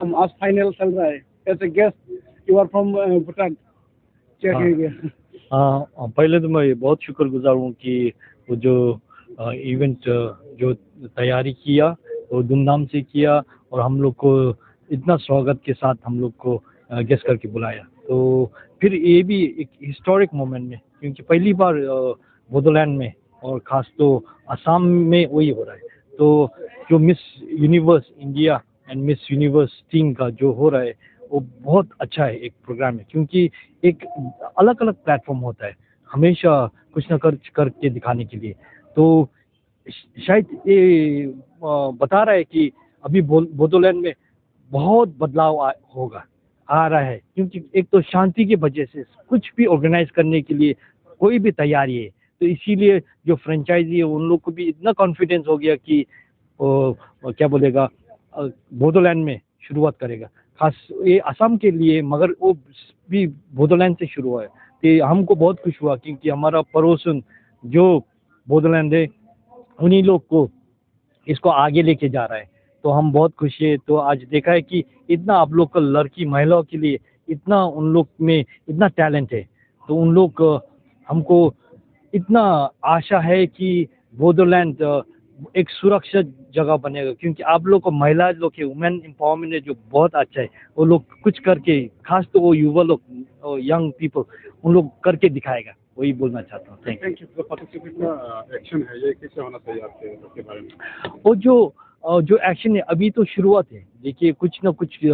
आज फाइनल चल रहा है। As a guest you are from Bhutan, क्या कहेंगे? पहले तो मैं बहुत शुक्रगुजार हूँ कि वो जो इवेंट जो तैयारी किया वो धूमधाम से किया और हम लोग को इतना स्वागत के साथ हम लोग को गेस्ट करके बुलाया। तो फिर ये भी एक हिस्टोरिक मोमेंट में, क्योंकि पहली बार बोडोलैंड में और ख़ास तो असम में वही हो रहा है। तो जो miss universe India and miss universe team का जो हो रहा है वो बहुत अच्छा है, एक प्रोग्राम है, क्योंकि एक अलग अलग प्लेटफॉर्म होता है हमेशा कुछ ना कुछ करके दिखाने के लिए। तो शायद ये बता रहा है कि अभी बोडोलैंड में बहुत बदलाव आ रहा है, क्योंकि एक तो शांति की वजह से कुछ भी ऑर्गेनाइज करने के लिए कोई भी तैयारी है। तो इसीलिए जो फ्रेंचाइजी है उन लोग को भी इतना कॉन्फिडेंस हो गया कि क्या बोलेगा बोडोलैंड में शुरुआत करेगा, खास ये असम के लिए, मगर वो भी बोडोलैंड से शुरू हुआ है। तो हमको बहुत खुश हुआ क्योंकि हमारा पड़ोसन जो बोडोलैंड है उन्हीं लोग को इसको आगे लेके जा रहा है। तो हम बहुत खुश है। तो आज देखा है कि इतना आप लोग का लड़की महिलाओं के लिए इतना उन लोग में इतना टैलेंट है। तो उन लोग हमको इतना आशा है कि बोडोलैंड एक सुरक्षित जगह बनेगा, क्योंकि आप लोग को महिला लोग के वुमेन एम्पावरमेंट है जो बहुत अच्छा है। वो लोग कुछ करके, खास तो वो युवा लोग, यंग पीपल, उन लोग करके दिखाएगा, वही बोलना चाहता हूँ। Thank you. एक्शन है ये कैसे होना चाहिए आपके बारे में? वो जो एक्शन है अभी तो शुरुआत है। देखिए कुछ ना कुछ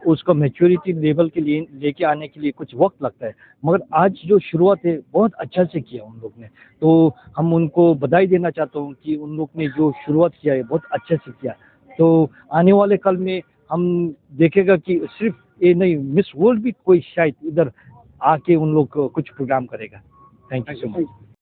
उसका मैच्योरिटी लेवल के लिए लेके आने के लिए कुछ वक्त लगता है, मगर आज जो शुरुआत है बहुत अच्छा से किया उन लोग ने। तो हम उनको बधाई देना चाहता हूँ कि उन लोग ने जो शुरुआत किया है बहुत अच्छे से किया। तो आने वाले कल में हम देखेगा कि सिर्फ ये नहीं, मिस वर्ल्ड भी कोई शायद इधर आके उन लोग कुछ प्रोग्राम करेगा। Thank you so much.